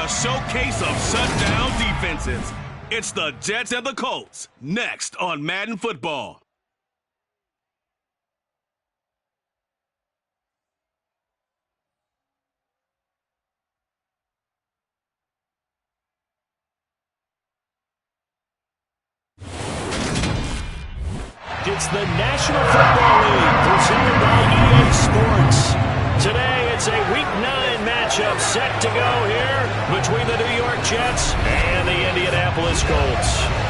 a showcase of shutdown defenses. It's the Jets and the Colts, next on Madden Football. It's the National Football League presented by EA Sports. Today it's a Week 9 matchup set to go here between the New York Jets and the Indianapolis Colts.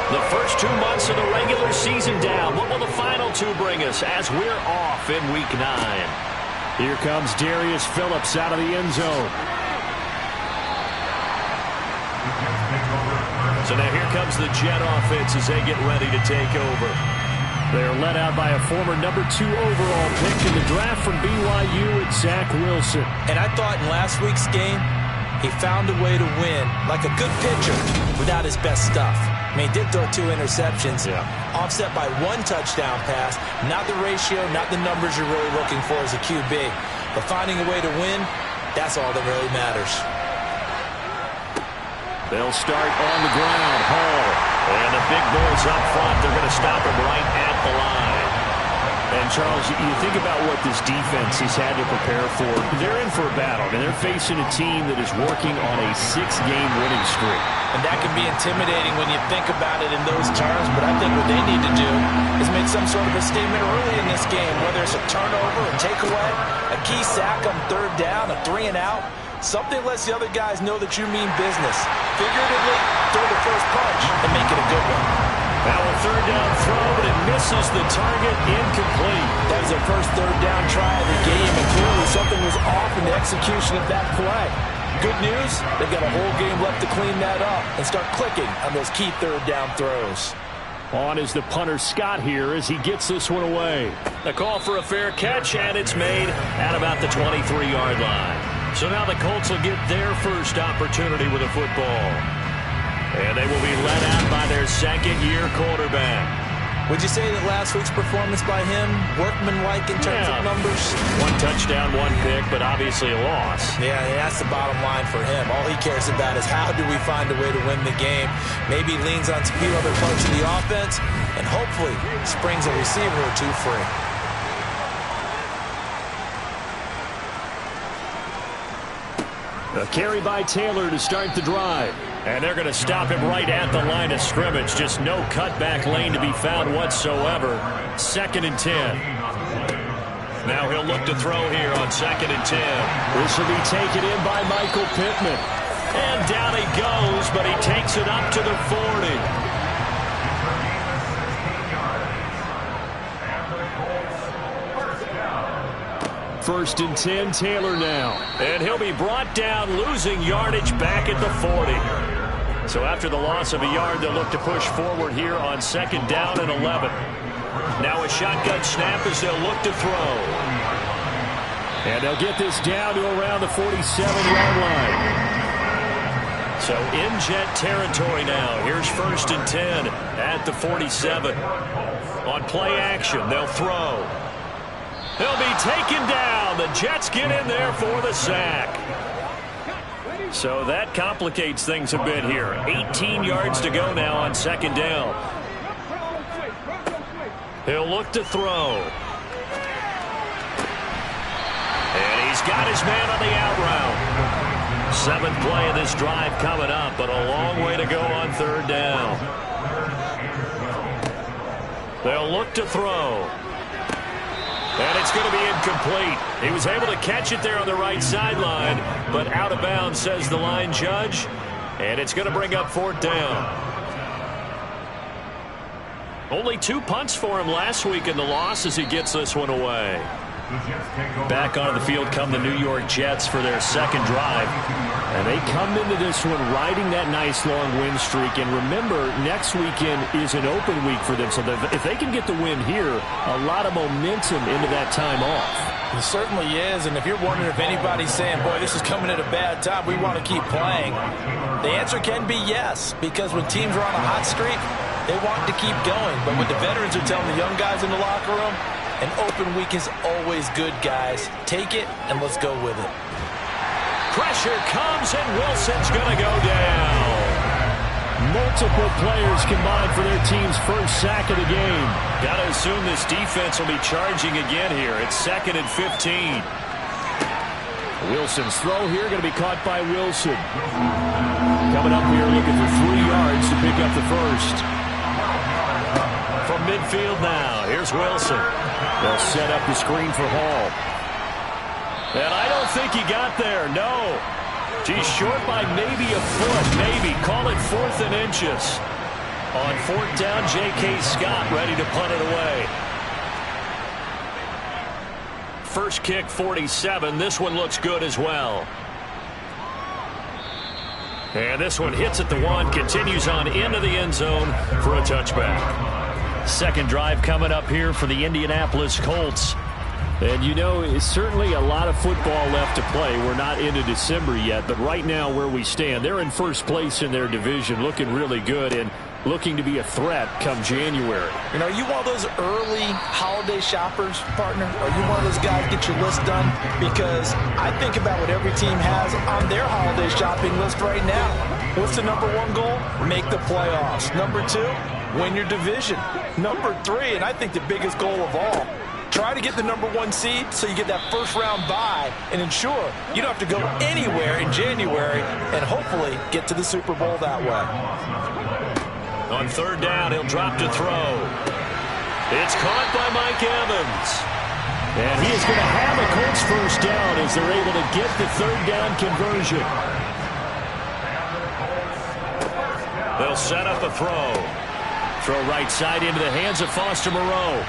The first 2 months of the regular season down. What will the final 2 bring us as we're off in Week 9? Here comes Darius Phillips out of the end zone. So now here comes the Jet offense as they get ready to take over. They're led out by a former number 2 overall pick in the draft from BYU at Zach Wilson. And I thought in last week's game, he found a way to win like a good pitcher without his best stuff. I mean, he did throw 2 interceptions, offset by 1 touchdown pass. Not the ratio, not the numbers you're really looking for as a QB. But finding a way to win, that's all that really matters. They'll start on the ground. Hall. And the big boys up front, they're going to stop him right at the line. And, Charles, you think about what this defense has had to prepare for. They're in for a battle, and they're facing a team that is working on a 6-game winning streak. And that can be intimidating when you think about it in those terms, but I think what they need to do is make some sort of a statement early in this game, whether it's a turnover, a takeaway, a key sack on 3rd down, a 3 and out. Something lets the other guys know that you mean business. Figuratively, throw the first punch and make it a good one. Now a 3rd down throw, but it misses the target, incomplete. That was their first 3rd down try of the game, and clearly something was off in the execution of that play. Good news, they've got a whole game left to clean that up and start clicking on those key 3rd down throws. On is the punter Scott here as he gets this one away. A call for a fair catch, and it's made at about the 23-yard line. So now the Colts will get their first opportunity with a football. And they will be led out by their 2nd-year quarterback. Would you say that last week's performance by him, workmanlike in terms of numbers? 1 touchdown, 1 pick, but obviously a loss. Yeah, that's the bottom line for him. All he cares about is how do we find a way to win the game. Maybe he leans on a few other parts of the offense, and hopefully springs a receiver or 2 free. A carry by Taylor to start the drive. And they're going to stop him right at the line of scrimmage. Just no cutback lane to be found whatsoever. 2nd and 10. Now he'll look to throw here on 2nd and 10. This will be taken in by Michael Pittman. And down he goes, but he takes it up to the 40. 1st and 10, Taylor now. And he'll be brought down, losing yardage back at the 40. So after the loss of a yard, they'll look to push forward here on 2nd down and 11. Now a shotgun snap as they'll look to throw. And they'll get this down to around the 47-yard line. So in Jet territory now. Here's 1st and 10 at the 47. On play action, they'll throw. He'll be taken down. The Jets get in there for the sack. So that complicates things a bit here. 18 yards to go now on 2nd down. He'll look to throw. And he's got his man on the out route. 7th play of this drive coming up, but a long way to go on 3rd down. They'll look to throw. And it's going to be incomplete. He was able to catch it there on the right sideline, but out of bounds, says the line judge. And it's going to bring up 4th down. Only 2 punts for him last week in the loss as he gets this one away. Back onto the field come the New York Jets for their second drive. And they come into this one riding that nice long win streak. And remember, next weekend is an open week for them. So if they can get the win here, a lot of momentum into that time off. It certainly is. And if you're wondering if anybody's saying, boy, this is coming at a bad time, we want to keep playing, the answer can be yes. Because when teams are on a hot streak, they want to keep going. But what the veterans are telling the young guys in the locker room, an open week is always good, guys. Take it, and let's go with it. Pressure comes, and Wilson's going to go down. Multiple players combined for their team's first sack of the game. Got to assume this defense will be charging again here. It's 2nd and 15. Wilson's throw here going to be caught by Wilson. Coming up here looking for 3 yards to pick up the first. From midfield now, here's Wilson. They'll set up the screen for Hall. And I don't think he got there, no. He's short by maybe a foot, maybe. Call it 4th and inches. On 4th down, J.K. Scott ready to punt it away. First kick, 47. This one looks good as well. And this one hits at the 1, continues on into the end zone for a touchback. Second drive coming up here for the Indianapolis Colts. And you know, it's certainly a lot of football left to play. We're not into December yet, but right now where we stand, they're in first place in their division, looking really good and looking to be a threat come January. You know, are you one of those early holiday shoppers, partner? Are you one of those guys get your list done? Because I think about what every team has on their holiday shopping list right now. What's the number 1 goal? Make the playoffs. Number 2, win your division. Number 3, and I think the biggest goal of all, try to get the number 1 seed so you get that first round bye and ensure you don't have to go anywhere in January and hopefully get to the Super Bowl that way. On 3rd down, he'll drop to throw. It's caught by Mike Evans. And he is going to have a Colts first down as they're able to get the 3rd down conversion. They'll set up a throw. Throw right side into the hands of Foster Moreau.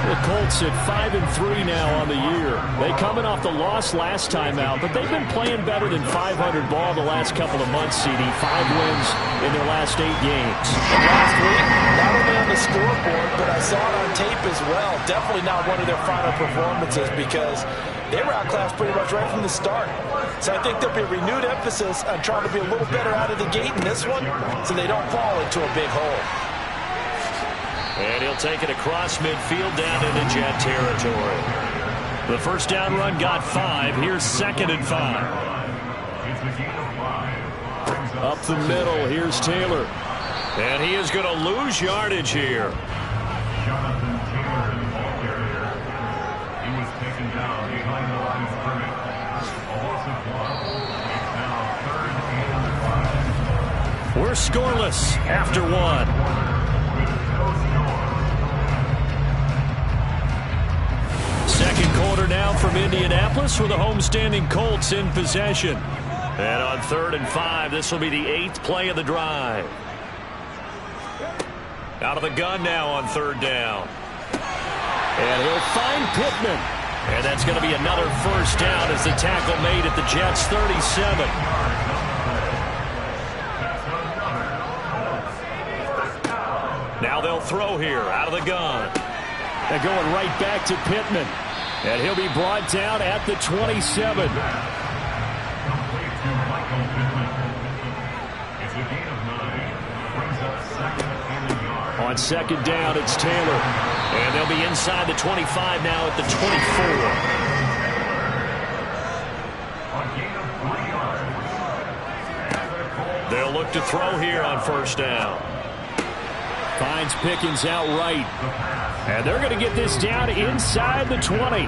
The Colts at 5-3 now on the year. They coming off the loss last time out, but they've been playing better than 500 ball the last couple of months, CD. 5 wins in their last 8 games. And last week, not only on the scoreboard, but I saw it on tape as well. Definitely not one of their final performances because they were outclassed pretty much right from the start. So I think there'll be a renewed emphasis on trying to be a little better out of the gate in this one so they don't fall into a big hole. And he'll take it across midfield down into Jet territory. The first down run got 5. Here's 2nd and 5. Up the middle, here's Taylor. And he is going to lose yardage here. We're scoreless after 1. Second quarter now from Indianapolis with the homestanding Colts in possession. And on 3rd and 5, this will be the 8th play of the drive. Out of the gun now on 3rd down. And he'll find Pittman. And that's going to be another first down as the tackle made at the Jets' 37. Now they'll throw here out of the gun. They're going right back to Pittman. And he'll be brought down at the 27. On 2nd down, it's Taylor. And they'll be inside the 25 now at the 24. They'll look to throw here on 1st down. Finds Pickens outright. And they're going to get this down inside the 20.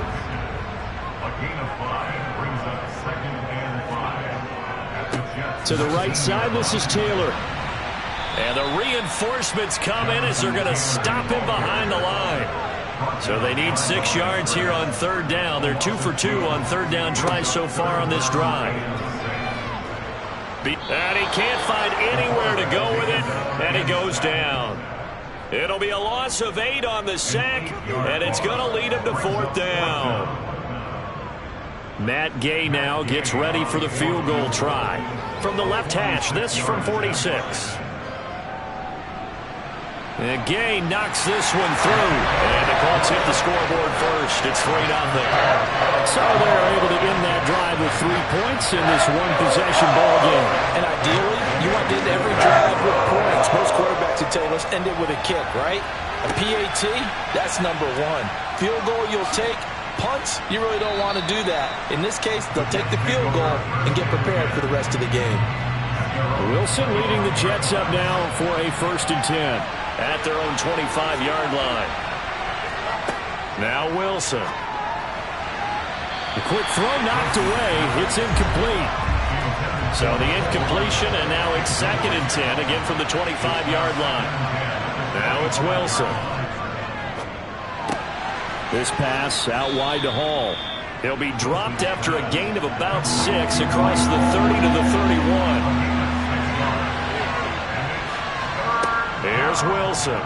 To the right side, this is Taylor. And the reinforcements come in as they're going to stop him behind the line. So they need 6 yards here on 3rd down. They're 2 for 2 on 3rd down tries so far on this drive. And he can't find anywhere to go with it, and he goes down. It'll be a loss of 8 on the sack, and it's going to lead him to 4th down. Matt Gay now gets ready for the field goal try. From the left hash, this from 46. And Gay knocks this one through. And the Colts hit the scoreboard first. It's 3-0. So they're able to end that drive with 3 points in this one-possession ball game. And ideally, you want to end every drive with points. Most quarterbacks would tell you, let's end it with a kick, right? A PAT, that's number 1. Field goal you'll take. Punts, you really don't want to do that. In this case, they'll take the field goal and get prepared for the rest of the game. Wilson leading the Jets up now for a 1st and 10. At their own 25-yard line. Now Wilson. The quick throw knocked away. It's incomplete. So the incompletion, and now it's 2nd and 10, again from the 25-yard line. Now it's Wilson. This pass out wide to Hall. He'll be dropped after a gain of about 6 across the 30 to the 31. Here's Wilson.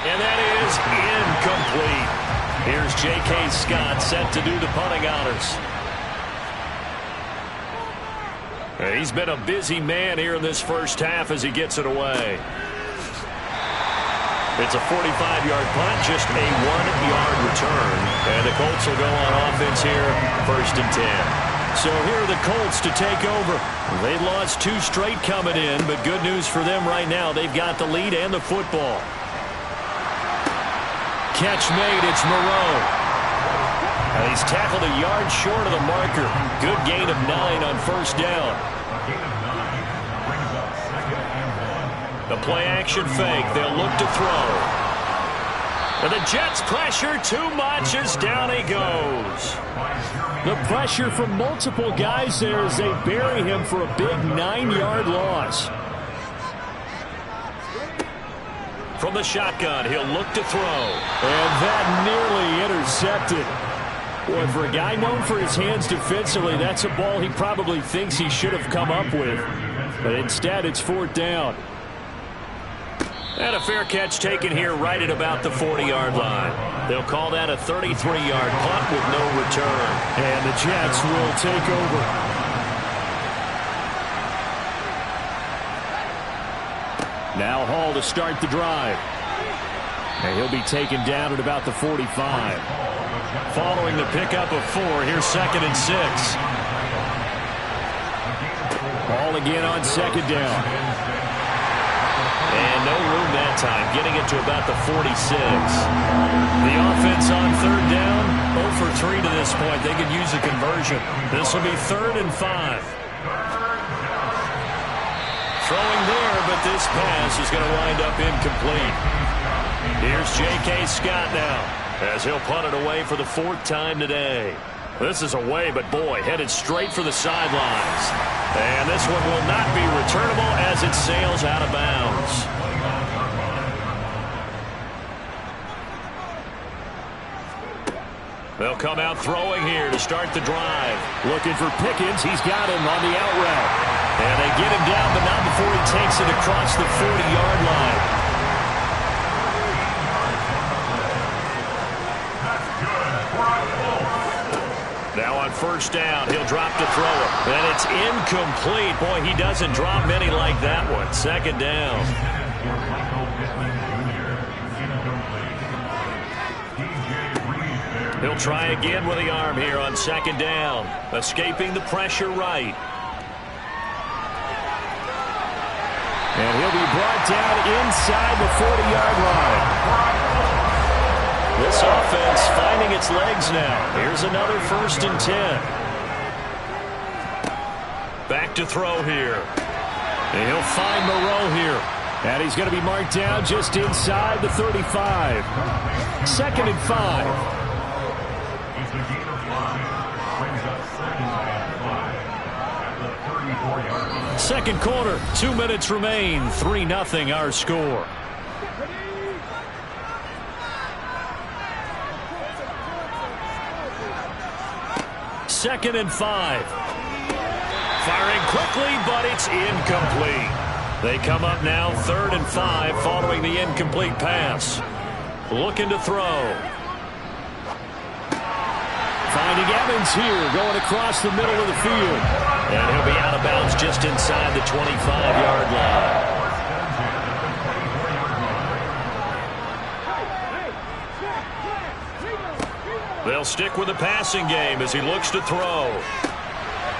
And that is incomplete. Here's J.K. Scott set to do the punting honors. He's been a busy man here in this first half as he gets it away. It's a 45-yard punt, just a 1-yard return. And the Colts will go on offense here, 1st and 10. So here are the Colts to take over. They lost 2 straight coming in, but good news for them right now. They've got the lead and the football. Catch made. It's Moreau. And he's tackled a yard short of the marker. Good gain of 9 on 1st down. The play-action fake. They'll look to throw. And the Jets pressure too much as down he goes. The pressure from multiple guys there as they bury him for a big 9-yard loss. From the shotgun, he'll look to throw. And that nearly intercepted. Boy, for a guy known for his hands defensively, that's a ball he probably thinks he should have come up with. But instead, it's 4th down. And a fair catch taken here right at about the 40-yard line. They'll call that a 33-yard punt with no return. And the Jets will take over. Now Hall to start the drive. And he'll be taken down at about the 45. Following the pickup of 4, here's 2nd and 6. Hall again on 2nd down. And no room that time, getting it to about the 46. The offense on 3rd down, 0 for 3 to this point. They could use a conversion. This will be 3rd and 5. Throwing there, but this pass is going to wind up incomplete. Here's J.K. Scott now, as he'll punt it away for the 4th time today. This is away, but boy, headed straight for the sidelines. And this one will not be returnable as it sails out of bounds. They'll come out throwing here to start the drive. Looking for Pickens. He's got him on the out route. And they get him down, but not before he takes it across the 40-yard line. Now on 1st down, he'll drop to throw it. And it's incomplete. Boy, he doesn't drop many like that one. 2nd down. He'll try again with the arm here on 2nd down. Escaping the pressure right. And he'll be brought down inside the 40-yard line. This offense finding its legs now. Here's another 1st and 10. Back to throw here. And he'll find Moreau here. And he's going to be marked down just inside the 35. 2nd and 5. Second quarter, 2 minutes remain. 3-0 our score. Second and 5. Firing quickly, but it's incomplete. They come up now 3rd and 5 following the incomplete pass. Looking to throw. Finding Evans here, going across the middle of the field. And he'll be out of bounds just inside the 25-yard line. They'll stick with the passing game as he looks to throw.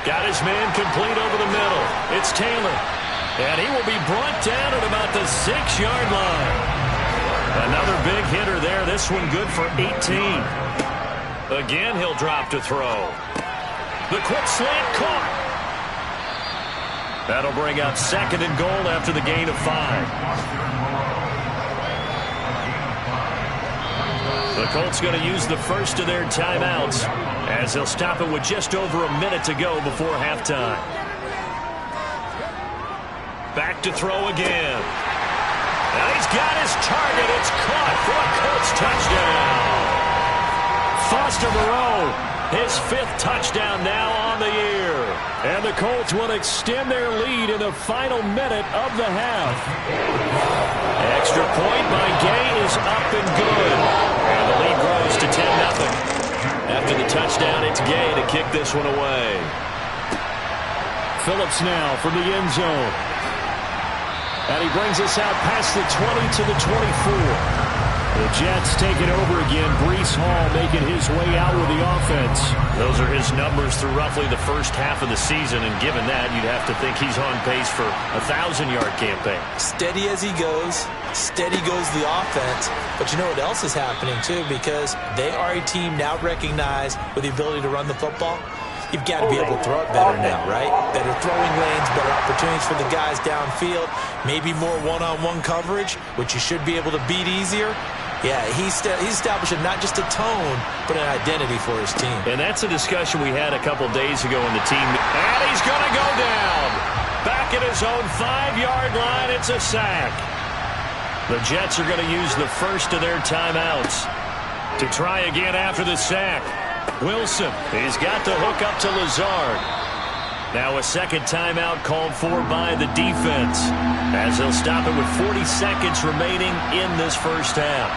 Got his man complete over the middle. It's Taylor. And he will be brought down at about the 6-yard line. Another big hitter there. This one good for 18. Again, he'll drop to throw. The quick slant caught. That'll bring up 2nd and goal after the gain of 5. The Colts going to use the first of their timeouts as they'll stop it with just over a minute to go before halftime. Back to throw again. And he's got his target. It's caught for a Colts touchdown. Foster Moreau, his 5th touchdown now on the year. And the Colts will extend their lead in the final minute of the half. Extra point by Gay is up and good. And the lead grows to 10-0. After the touchdown, it's Gay to kick this one away. Phillips now from the end zone. And he brings us out past the 20 to the 24. The Jets take it over again. Breece Hall making his way out with the offense. Those are his numbers through roughly the first half of the season, and given that, you'd have to think he's on pace for a 1,000-yard campaign. Steady as he goes. Steady goes the offense. But you know what else is happening, too, because they are a team now recognized with the ability to run the football. You've got to be able to throw it better now, right? Better throwing lanes, better opportunities for the guys downfield, maybe more one-on-one coverage, which you should be able to beat easier. Yeah, he's establishing not just a tone, but an identity for his team. And that's a discussion we had a couple days ago in the team. And he's going to go down. Back at his own 5-yard line, it's a sack. The Jets are going to use the first of their timeouts to try again after the sack. Wilson, he's got the hook up to Lazard. Now a second timeout called for by the defense as they'll stop it with 40 seconds remaining in this first half.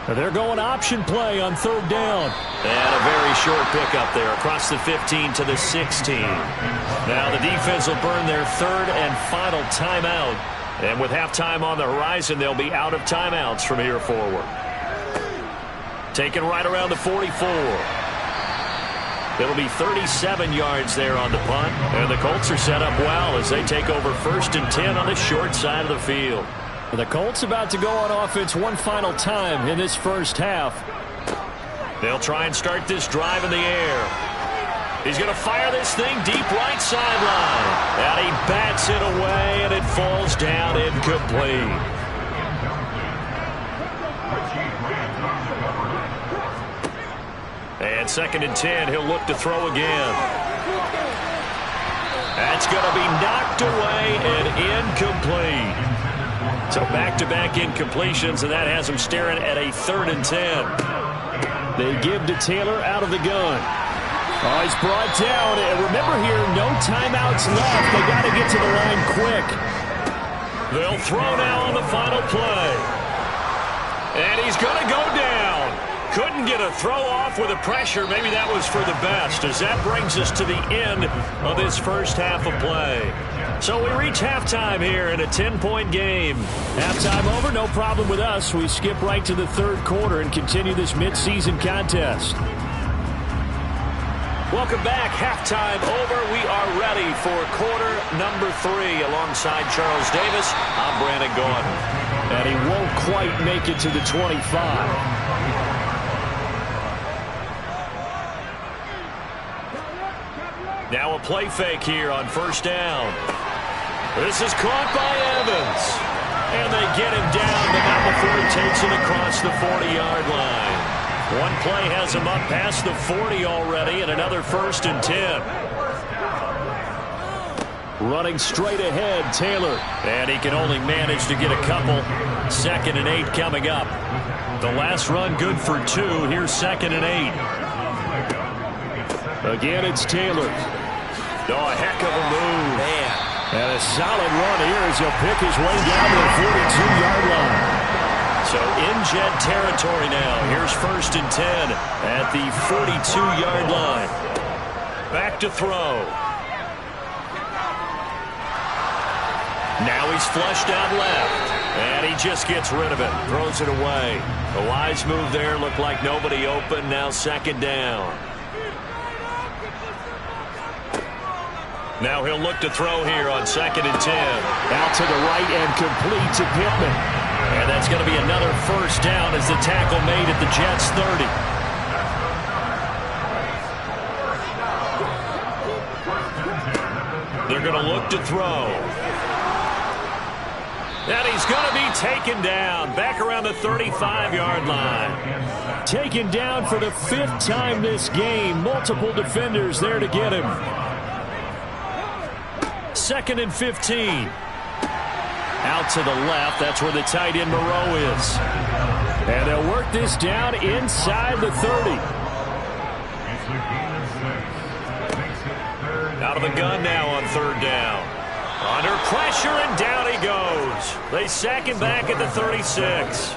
They're going option play on 3rd down. And a very short pickup there across the 15 to the 16. Now the defense will burn their 3rd and final timeout. And with halftime on the horizon, they'll be out of timeouts from here forward. Taken right around the 44. It'll be 37 yards there on the punt. And the Colts are set up well as they take over 1st and 10 on the short side of the field. And the Colts about to go on offense one final time in this first half. They'll try and start this drive in the air. He's going to fire this thing deep right sideline. And he bats it away, and it falls down incomplete. And 2nd and 10, he'll look to throw again. That's going to be knocked away and incomplete. So back-to-back incompletions, and that has him staring at a 3rd and 10. They give to Taylor out of the gun. Oh, he's brought down. And remember here, no timeouts left. They got to get to the line quick. They'll throw now on the final play. And he's going to go down. Couldn't get a throw off with the pressure. Maybe that was for the best, as that brings us to the end of this first half of play. So we reach halftime here in a 10-point game. Halftime over, no problem with us. We skip right to the 3rd quarter and continue this midseason contest. Welcome back. Halftime over. We are ready for quarter number 3. Alongside Charles Davis, I'm Brandon Gordon. And he won't quite make it to the 25. Now a play fake here on 1st down. This is caught by Evans. And they get him down, but not before he takes it across the 40-yard line. One play has him up past the 40 already, and another 1st and 10. Running straight ahead, Taylor. And he can only manage to get a couple. 2nd and 8 coming up. The last run good for 2. Here's 2nd and 8. Again, it's Taylor. Oh, a heck of a move. Man. And a solid run here as he'll pick his way down to the 42-yard line. So in Jet territory now. Here's 1st and 10 at the 42-yard line. Back to throw. Now he's flushed out left. And he just gets rid of it. Throws it away. A wise move there. Looked like nobody open. Now 2nd down. Now he'll look to throw here on 2nd and 10. Out to the right and complete to Pittman. And that's going to be another 1st down as the tackle made at the Jets' 30. They're going to look to throw. And he's going to be taken down back around the 35-yard line. Taken down for the 5th time this game. Multiple defenders there to get him. 2nd and 15. Out to the left. That's where the tight end Moreau is. And they'll work this down inside the 30. Out of the gun now on 3rd down. Under pressure, and down he goes. They sack him back at the 36.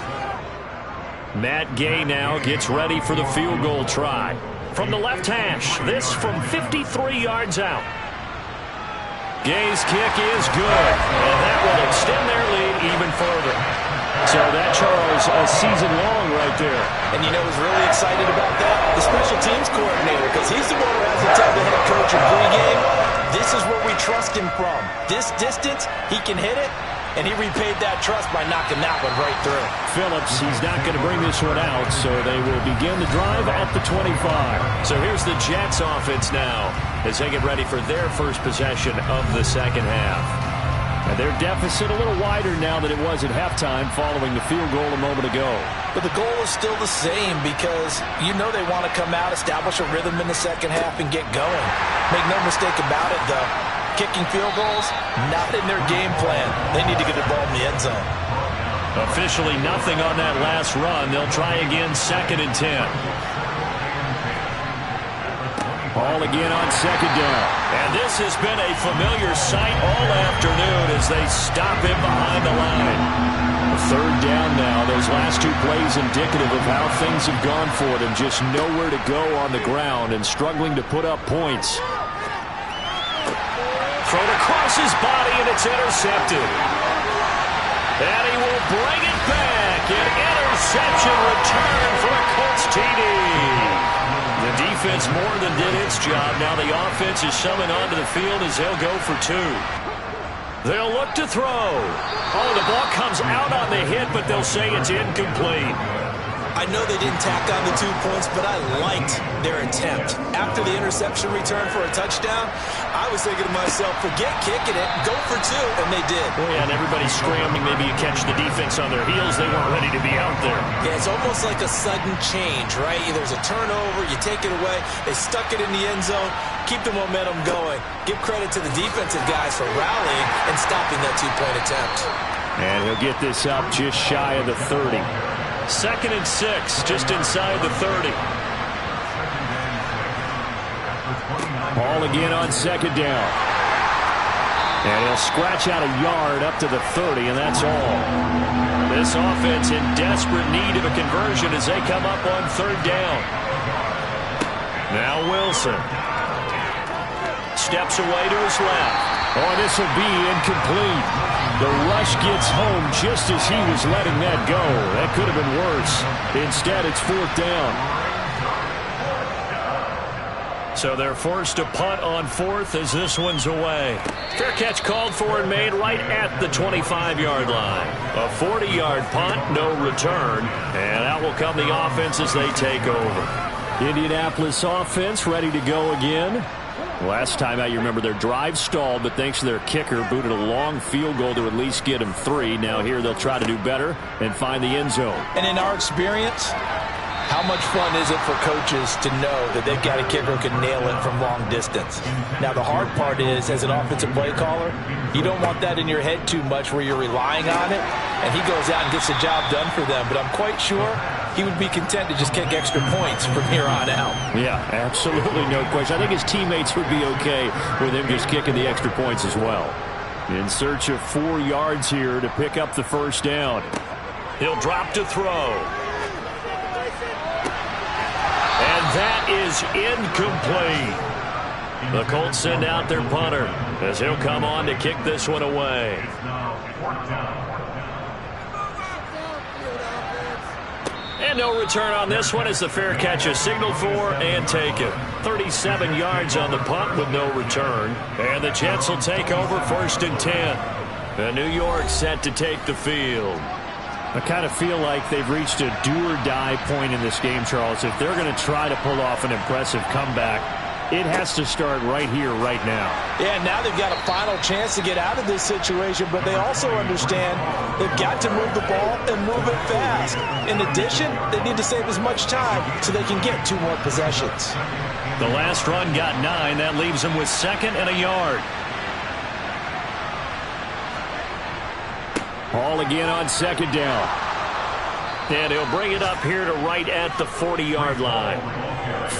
Matt Gay now gets ready for the field goal try. From the left hash, this from 53 yards out. Gay's kick is good, and that will extend their lead even further. So that, Charles, a season long right there. And you know who's really excited about that? The special teams coordinator, because he's the one who has to tell the head coach in pregame, this is where we trust him from. This distance, he can hit it, and he repaid that trust by knocking that one right through. Phillips, he's not going to bring this one out, so they will begin the drive at the 25. So here's the Jets offense now as they get ready for their first possession of the 2nd half. And their deficit a little wider now than it was at halftime following the field goal a moment ago. But the goal is still the same because you know they want to come out, establish a rhythm in the 2nd half, and get going. Make no mistake about it, though. Kicking field goals, not in their game plan. They need to get the ball in the end zone. Officially nothing on that last run. They'll try again 2nd and 10. Ball again on 2nd down. And this has been a familiar sight all afternoon as they stop him behind the line. 3rd down now. Those last 2 plays indicative of how things have gone for them. Just nowhere to go on the ground and struggling to put up points. Thrown across his body, and it's intercepted. And he will bring it back. An interception return for a Colts TD. The defense more than did its job. Now the offense is summoned onto the field as they'll go for 2. They'll look to throw. Oh, the ball comes out on the hit, but they'll say it's incomplete. I know they didn't tack on the 2 points, but I liked their attempt. After the interception return for a touchdown, I was thinking to myself, forget kicking it, go for 2, and they did. Well, yeah, and everybody's scrambling. Maybe you catch the defense on their heels. They weren't ready to be out there. Yeah, it's almost like a sudden change, right? There's a turnover, you take it away, they stuck it in the end zone, keep the momentum going. Give credit to the defensive guys for rallying and stopping that 2-point attempt. And he'll get this up just shy of the 30. 2nd and 6, just inside the 30. Ball again on 2nd down. And he'll scratch out a yard up to the 30, and that's all. This offense in desperate need of a conversion as they come up on 3rd down. Now Wilson. Steps away to his left. Oh, this will be incomplete. The rush gets home just as he was letting that go. That could have been worse. Instead, it's 4th down. So they're forced to punt on 4th as this one's away. Fair catch called for and made right at the 25-yard line. A 40-yard punt, no return. And out will come the offense as they take over. Indianapolis offense ready to go again. Last time out, you remember their drive stalled, but thanks to their kicker, booted a long field goal to at least get them 3. Now here they'll try to do better and find the end zone. And in our experience, how much fun is it for coaches to know that they've got a kicker who can nail it from long distance? Now the hard part is, as an offensive play caller, you don't want that in your head too much where you're relying on it, and he goes out and gets the job done for them. But I'm quite sure he would be content to just kick extra points from here on out. Yeah, absolutely no question. I think his teammates would be okay with him just kicking the extra points as well. In search of 4 yards here to pick up the first down. He'll drop to throw. And that is incomplete. The Colts send out their punter as he'll come on to kick this one away. And no return on this one as the fair catch is signaled for and taken. 37 yards on the punt with no return. And the Jets will take over 1st and 10. And New York set to take the field. I kind of feel like they've reached a do-or-die point in this game, Charles. If they're going to try to pull off an impressive comeback, it has to start right here, right now. Yeah, now they've got a final chance to get out of this situation, but they also understand they've got to move the ball and move it fast. In addition, they need to save as much time so they can get 2 more possessions. The last run got 9. That leaves them with 2nd and a yard. Ball again on 2nd down. And he'll bring it up here to right at the 40-yard line.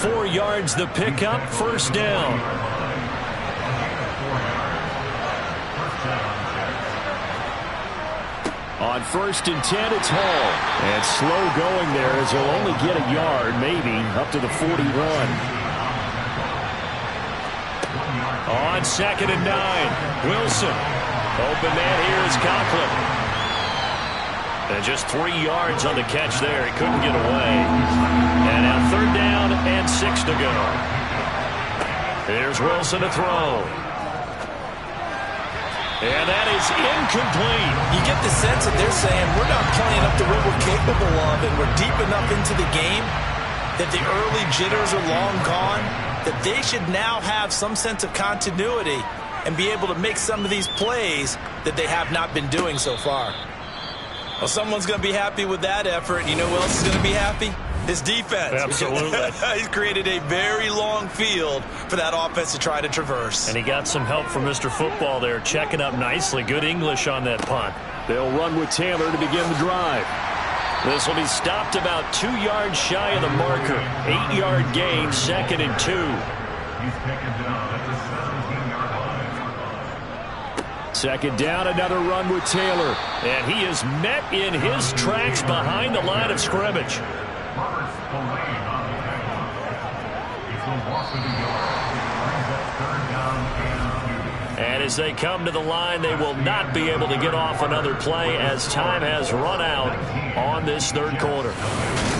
4 yards the pickup, 1st down. On 1st and 10, it's Hall. And slow going there as he'll only get a yard, maybe, up to the 41. On 2nd and 9, Wilson. Open man here is Conklin. And just 3 yards on the catch there. He couldn't get away. And now 3rd down and 6 to go. Here's Wilson to throw. And that is incomplete. You get the sense that they're saying we're not playing up to what we're capable of, and we're deep enough into the game that the early jitters are long gone, that they should now have some sense of continuity and be able to make some of these plays that they have not been doing so far. Well, someone's going to be happy with that effort. You know who else is going to be happy? His defense. Absolutely. He's created a very long field for that offense to try to traverse. And he got some help from Mr. Football there, checking up nicely. Good English on that punt. They'll run with Taylor to begin the drive. This will be stopped about 2 yards shy of the marker. 8-yard gain, 2nd and 2. He's taken down at the 17-yard line. 2nd down, another run with Taylor. And he is met in his tracks behind the line of scrimmage. And as they come to the line, they will not be able to get off another play as time has run out on this 3rd quarter.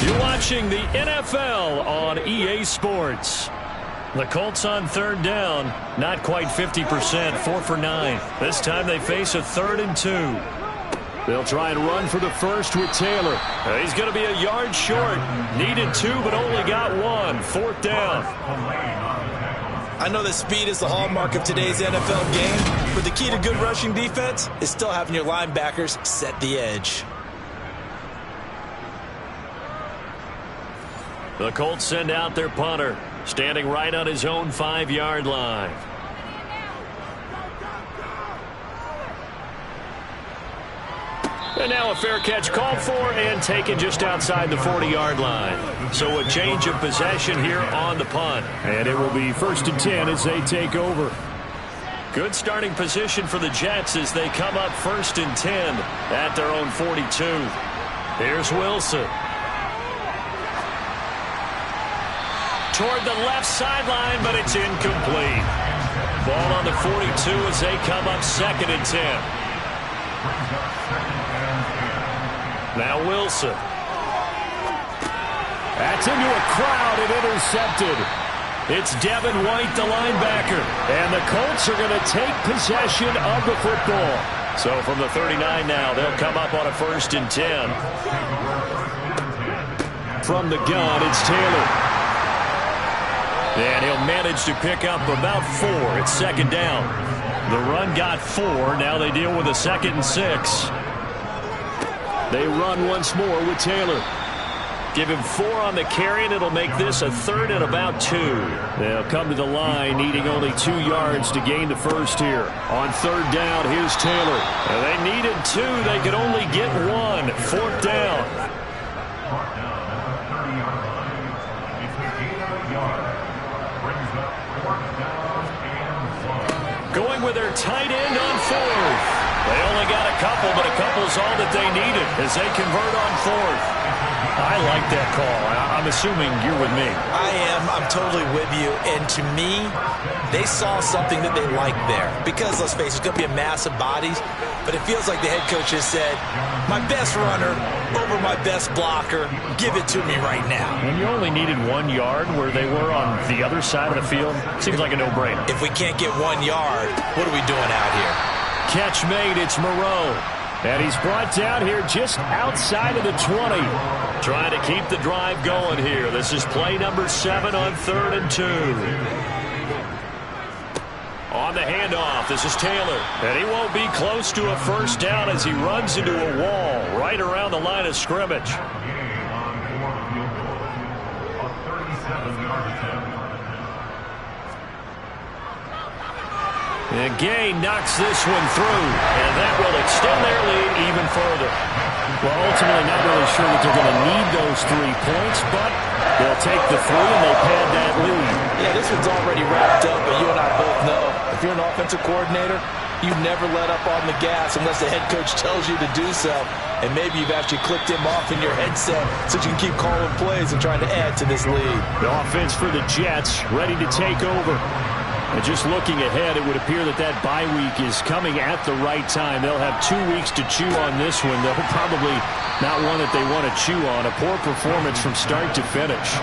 You're watching the NFL on EA Sports. The Colts on 3rd down, not quite 50%, 4 for 9. This time they face a 3rd and 2. They'll try and run for the first with Taylor. He's going to be a yard short. Needed 2, but only got 1. 4th down. I know that speed is the hallmark of today's NFL game, but the key to good rushing defense is still having your linebackers set the edge. The Colts send out their punter, standing right on his own 5-yard line. And now a fair catch called for and taken just outside the 40-yard line. So a change of possession here on the punt. And it will be 1st and 10 as they take over. Good starting position for the Jets as they come up 1st and 10 at their own 42. Here's Wilson. Toward the left sideline, but it's incomplete. Ball on the 42 as they come up 2nd and 10. Now Wilson. That's into a crowd and intercepted. It's Devin White, the linebacker. And the Colts are going to take possession of the football. So from the 39 now, they'll come up on a 1st and 10. From the gun, it's Taylor. And he'll manage to pick up about 4. It's 2nd down. The run got 4. Now they deal with a 2nd and 6. They run once more with Taylor. Give him 4 on the carry, and it'll make this a 3rd and about 2. They'll come to the line, needing only 2 yards to gain the first here. On 3rd down, here's Taylor. And they needed 2. They could only get 1. 4th down. Going with their tight end on fourth. They only got a couple, but a couple's all that they needed as they convert on fourth. I like that call. I'm assuming you're with me. I am. I'm totally with you. And to me, they saw something that they liked there. Because, let's face it, it's going to be a mass of bodies. But it feels like the head coach has said, my best runner over my best blocker, give it to me right now. And you only needed 1 yard where they were on the other side of the field. Seems like a no-brainer. If we can't get 1 yard, what are we doing out here? Catch made, it's Moreau. And he's brought down here just outside of the 20. Trying to keep the drive going here. This is play number 7 on 3rd and 2. On the handoff, this is Taylor. And he won't be close to a first down as he runs into a wall right around the line of scrimmage. And Gay knocks this one through, and that will extend their lead even further. Well, ultimately, not really sure that they're going to need those 3 points, but they'll take the 3 and they pad that lead. Yeah, this one's already wrapped up, but you and I both know if you're an offensive coordinator, you never let up on the gas unless the head coach tells you to do so. And maybe you've actually clicked him off in your headset so you can keep calling plays and trying to add to this lead. The offense for the Jets ready to take over. And just looking ahead, it would appear that that bye week is coming at the right time. They'll have 2 weeks to chew on this one. They'll probably not one that they want to chew on. A poor performance from start to finish.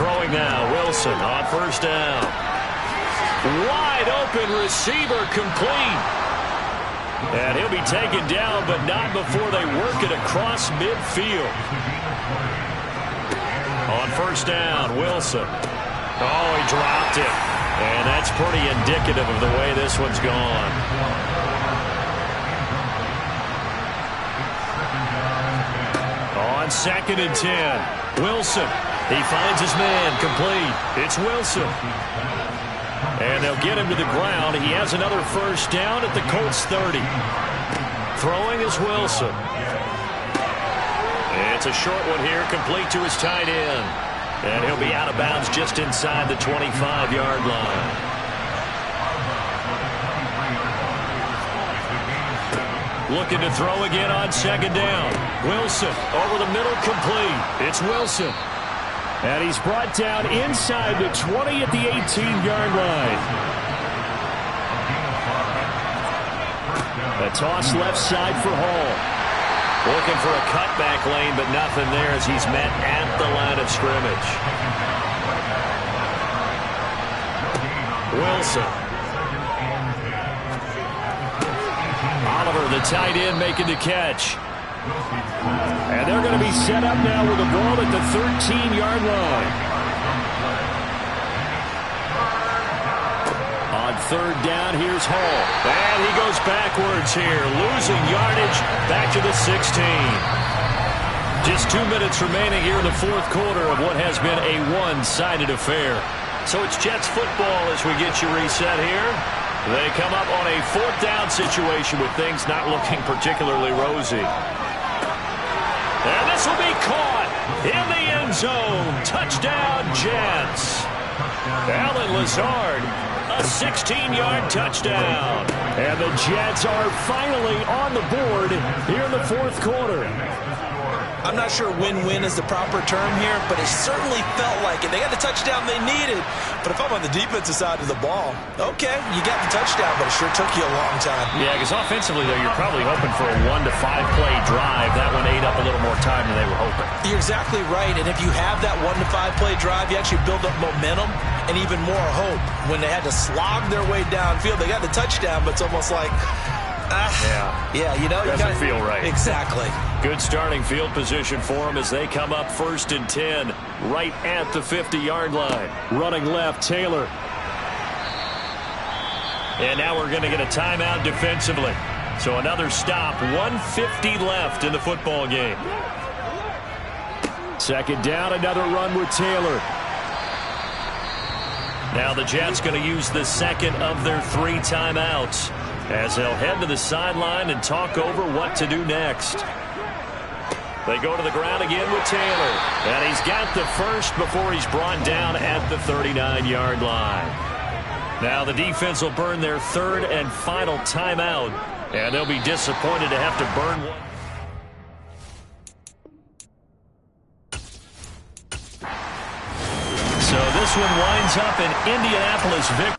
Throwing now, Wilson on first down. Wide open receiver complete. And he'll be taken down, but not before they work it across midfield. On first down, Wilson. Oh, he dropped it. And that's pretty indicative of the way this one's gone. On 2nd and 10, Wilson. He finds his man complete. It's Wilson. And they'll get him to the ground. He has another first down at the Colts 30. Throwing is Wilson. It's a short one here, complete to his tight end. And he'll be out of bounds just inside the 25-yard line. Looking to throw again on 2nd down. Wilson over the middle, complete. It's Wilson. And he's brought down inside the 20 at the 18-yard line. A toss left side for Hall. Looking for a cutback lane, but nothing there as he's met at the line of scrimmage. Wilson. Oliver, the tight end, making the catch. And they're going to be set up now with the ball at the 13-yard line. On 3rd down, here's Hall. And he goes backwards here, losing yardage back to the 16. Just 2 minutes remaining here in the 4th quarter of what has been a one-sided affair. So it's Jets football as we get you reset here. They come up on a 4th down situation with things not looking particularly rosy. And this will be caught in the end zone. Touchdown, Jets. Alan Lazard, a 16-yard touchdown. And the Jets are finally on the board here in the 4th quarter. I'm not sure win-win is the proper term here, but it certainly felt like it. They got the touchdown they needed. But if I'm on the defensive side of the ball, okay, you got the touchdown, but it sure took you a long time. Yeah, because offensively, though, you're probably hoping for a 1 to 5 play drive. That one ate up a little more time than they were hoping. You're exactly right, and if you have that 1 to 5 play drive, you actually build up momentum and even more hope. When they had to slog their way downfield, they got the touchdown, but it's almost like, yeah, you know, doesn't feel right. Exactly. Good starting field position for them as they come up 1st and 10, right at the 50-yard line. Running left, Taylor. And now we're going to get a timeout defensively. So another stop, 1:50 left in the football game. 2nd down, another run with Taylor. Now the Jets going to use the 2nd of their 3 timeouts as they'll head to the sideline and talk over what to do next. They go to the ground again with Taylor. And he's got the first before he's brought down at the 39-yard line. Now the defense will burn their third and final timeout. And they'll be disappointed to have to burn one. So this one winds up in Indianapolis victory.